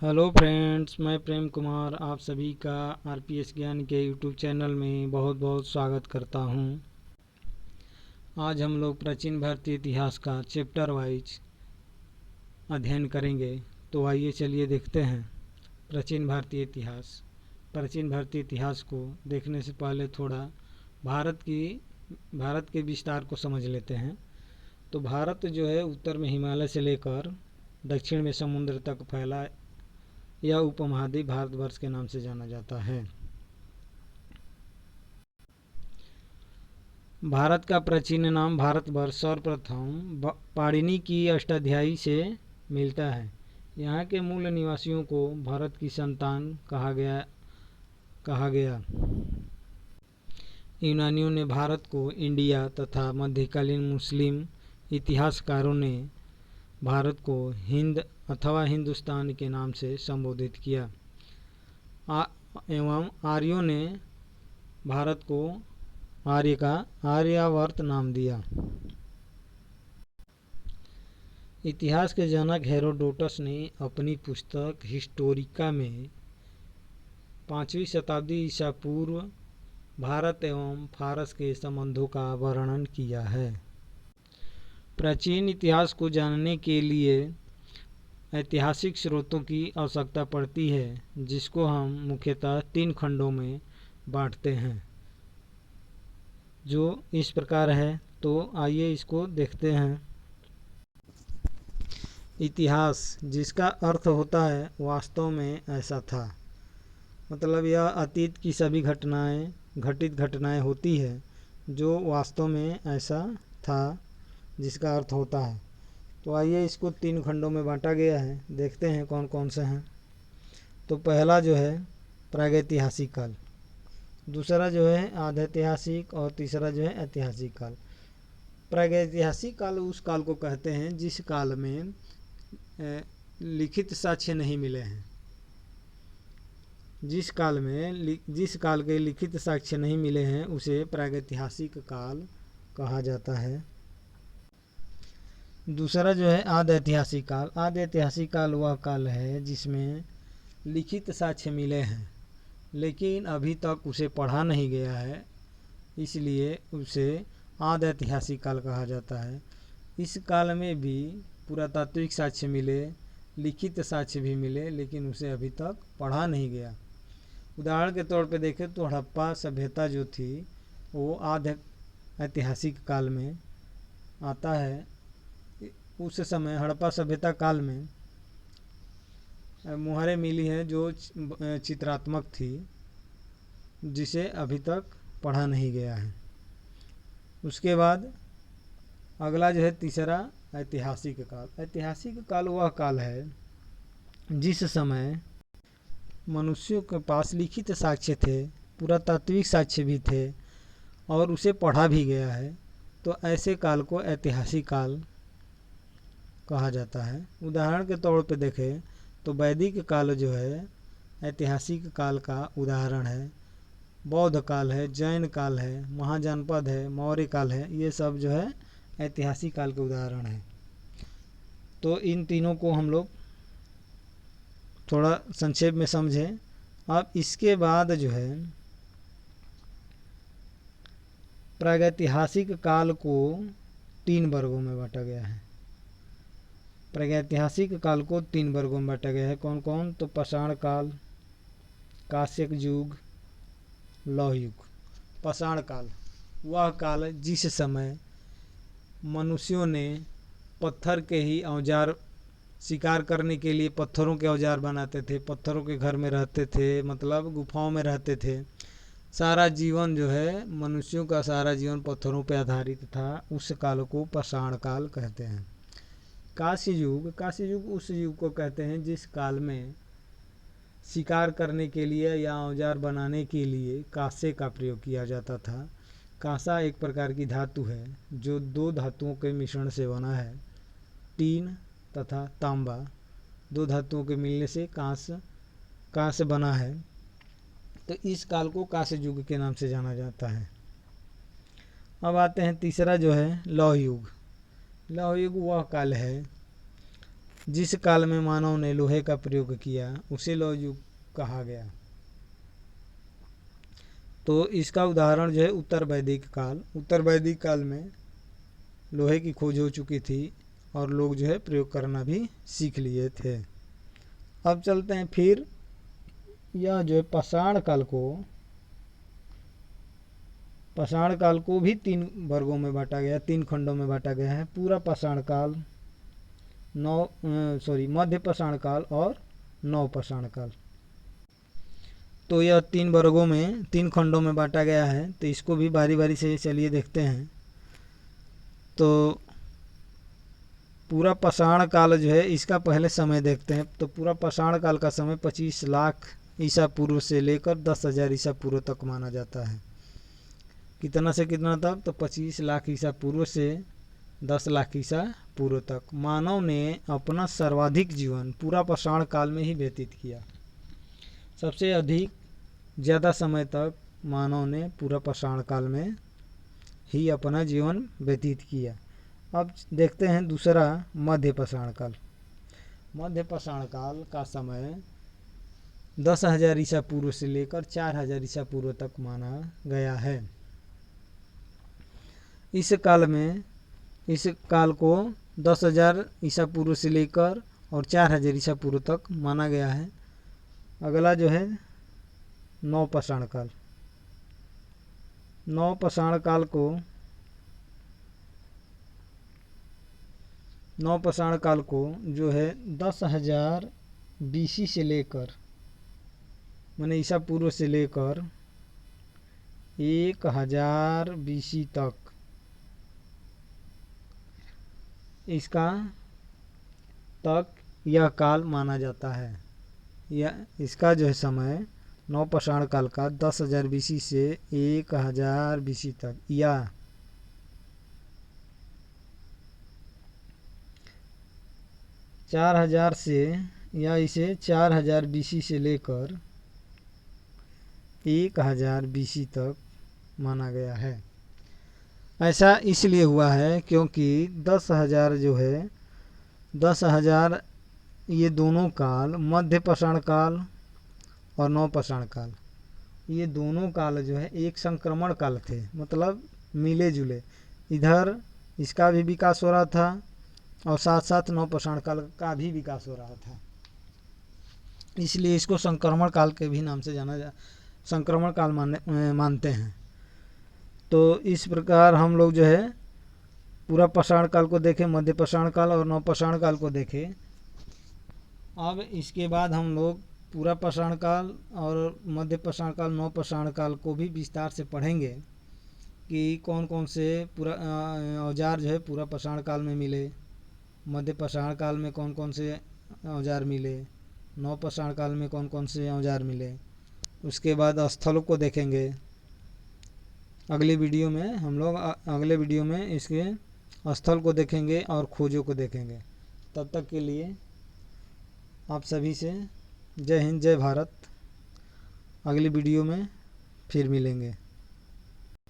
Hello friends, मैं प्रेम कुमार आप सभी का आरपीएस ज्ञान के यूट्यूब चैनल में बहुत बहुत स्वागत करता हूं। आज हम लोग प्राचीन भारतीय इतिहास का चैप्टर वाइज अध्ययन करेंगे। तो आइए चलिए देखते हैं प्राचीन भारतीय इतिहास। प्राचीन भारतीय इतिहास को देखने से पहले थोड़ा भारत के विस्तार को समझ लेते हैं। तो भारत जो है उत्तर में हिमालय से लेकर दक्षिण में समुद्र तक फैला यह उपमहाद्वीप भारतवर्ष के नाम से जाना जाता है। भारत का प्राचीन नाम भारतवर्ष सर्वप्रथम पाणिनि की अष्टाध्यायी से मिलता है। यहाँ के मूल निवासियों को भारत की संतान कहा गया। यूनानियों ने भारत को इंडिया तथा मध्यकालीन मुस्लिम इतिहासकारों ने भारत को हिंद अथवा हिंदुस्तान के नाम से संबोधित किया एवं आर्यों ने भारत को आर्य का आर्यावर्त नाम दिया। इतिहास के जनक हेरोडोटस ने अपनी पुस्तक हिस्टोरिका में 5वीं शताब्दी ईसा पूर्व भारत एवं फारस के संबंधों का वर्णन किया है। प्राचीन इतिहास को जानने के लिए ऐतिहासिक स्रोतों की आवश्यकता पड़ती है, जिसको हम मुख्यतः 3 खंडों में बांटते हैं, जो इस प्रकार है। तो आइए इसको देखते हैं। इतिहास, जिसका अर्थ होता है वास्तव में ऐसा था, मतलब यह अतीत की सभी घटित घटनाएं होती है जो वास्तव में ऐसा था, जिसका अर्थ होता है। तो आइए इसको 3 खंडों में बांटा गया है, देखते हैं कौन कौन से हैं। तो पहला जो है प्रागैतिहासिक काल, दूसरा जो है आधैतिहासिक और तीसरा जो है ऐतिहासिक काल। प्रागैतिहासिक काल उस काल को कहते हैं जिस काल में लिखित साक्ष्य नहीं मिले हैं। जिस काल के लिखित साक्ष्य नहीं मिले हैं उसे प्रागैतिहासिक काल कहा जाता है। दूसरा जो है आधैतिहासिक काल। आधैतिहासिक काल वह काल है जिसमें लिखित साक्ष्य मिले हैं लेकिन अभी तक उसे पढ़ा नहीं गया है, इसलिए उसे आधैतिहासिक काल कहा जाता है। इस काल में भी पुरातात्विक साक्ष्य मिले, लिखित साक्ष्य भी मिले, लेकिन उसे अभी तक पढ़ा नहीं गया। उदाहरण के तौर पे देखें तो हड़प्पा सभ्यता जो थी वो ऐतिहासिक काल में आता है। उस समय हड़प्पा सभ्यता काल में मुहरें मिली हैं जो चित्रात्मक थी, जिसे अभी तक पढ़ा नहीं गया है। उसके बाद अगला जो है तीसरा ऐतिहासिक काल। ऐतिहासिक काल वह काल है जिस समय मनुष्यों के पास लिखित साक्ष्य थे, पुरातात्विक साक्ष्य भी थे और उसे पढ़ा भी गया है। तो ऐसे काल को ऐतिहासिक काल कहा जाता है। उदाहरण के तौर पे देखें तो वैदिक काल जो है ऐतिहासिक काल का उदाहरण है। बौद्ध काल है, जैन काल है, महाजनपद है, मौर्य काल है, ये सब जो है ऐतिहासिक काल के उदाहरण है। तो इन तीनों को हम लोग थोड़ा संक्षेप में समझें। अब इसके बाद जो है प्रागैतिहासिक काल को 3 वर्गों में बांटा गया है। प्रागैतिहासिक काल को 3 वर्गों में बांटा गया है। कौन कौन? तो पाषाण काल, कांस्य युग, लौह युग। पाषाण काल वह काल जिस समय मनुष्यों ने पत्थर के ही औजार, शिकार करने के लिए पत्थरों के औजार बनाते थे, पत्थरों के घर में रहते थे, मतलब गुफाओं में रहते थे। सारा जीवन जो है मनुष्यों का सारा जीवन पत्थरों पर आधारित था। उस काल को पाषाण काल कहते हैं। कांस्य युग उस युग को कहते हैं जिस काल में शिकार करने के लिए या औजार बनाने के लिए कांसे का प्रयोग किया जाता था। कांसा एक प्रकार की धातु है जो 2 धातुओं के मिश्रण से बना है। टीन तथा तांबा, 2 धातुओं के मिलने से कांस्य बना है। तो इस काल को कांस्य युग के नाम से जाना जाता है। अब आते हैं तीसरा जो है लौह युग। लौह युग वह काल है जिस काल में मानव ने लोहे का प्रयोग किया उसे लौह युग कहा गया। तो इसका उदाहरण जो है उत्तर वैदिक काल। उत्तर वैदिक काल में लोहे की खोज हो चुकी थी और लोग जो है प्रयोग करना भी सीख लिए थे। अब चलते हैं फिर यह जो है पाषाण काल को भी 3 वर्गों में बांटा गया, 3 खंडों में बांटा गया है। पूरा पाषाण काल, मध्य पाषाण काल और नव पाषाण काल। तो यह 3 वर्गों में 3 खंडों में बांटा गया है। तो इसको भी बारी बारी से चलिए देखते हैं। तो पूरा पाषाण काल जो है इसका पहले समय देखते हैं। तो पूरा पाषाण काल का समय 25 लाख ईसा पूर्व से लेकर 10,000 ईसा पूर्व तक माना जाता है। कितना से कितना तक? तो 25 लाख ईसा पूर्व से 10 लाख ईसा पूर्व तक मानव ने अपना सर्वाधिक जीवन पूरा पाषाण काल में ही व्यतीत किया। सबसे अधिक ज़्यादा समय तक मानव ने पूरा पाषाण काल में ही अपना जीवन व्यतीत किया। अब देखते हैं दूसरा मध्य पाषाण काल। मध्य पाषाण काल का समय 10,000 ईसा पूर्व से लेकर 4,000 ईसा पूर्व तक माना गया है। इस काल को 10,000 ईसा पूर्व से लेकर और 4,000 ईसा पूर्व तक माना गया है। अगला जो है नव पाषाण काल। नव पाषाण काल को जो है 10,000 BC से लेकर माने ईसा पूर्व से लेकर 1,000 BC तक यह काल माना जाता है। इसका जो है समय नव पाषाण काल का 10,000 BC से 1,000 BC तक या 4,000 से या इसे 4,000 BC से लेकर 1,000 BC तक माना गया है। ऐसा इसलिए हुआ है क्योंकि 10,000 जो है 10,000 ये दोनों काल मध्य पाषाण काल और नव पाषाण काल ये दोनों काल जो है एक संक्रमण काल थे, मतलब मिले जुले। इधर इसका भी विकास हो रहा था और साथ साथ नव पाषाण काल का भी विकास हो रहा था। इसलिए इसको संक्रमण काल के भी नाम से संक्रमण काल मानते हैं। तो इस प्रकार हम लोग जो है पूरा पाषाण काल को देखें, मध्य पाषाण काल और नव पाषाण काल को देखें। अब इसके बाद हम लोग पूरा पाषाण काल और मध्य पाषाण काल, नव पाषाण काल को भी विस्तार से पढ़ेंगे कि कौन कौन से पूरा औजार जो है पूरा पाषाण काल में मिले, मध्य पाषाण काल में कौन कौन से औजार मिले, नव पाषाण काल में कौन कौन से औजार मिले। उसके बाद स्थलों को देखेंगे। अगले वीडियो में इसके स्थल को देखेंगे और खोजों को देखेंगे। तब तक के लिए आप सभी से जय हिंद, जय भारत। अगली वीडियो में फिर मिलेंगे।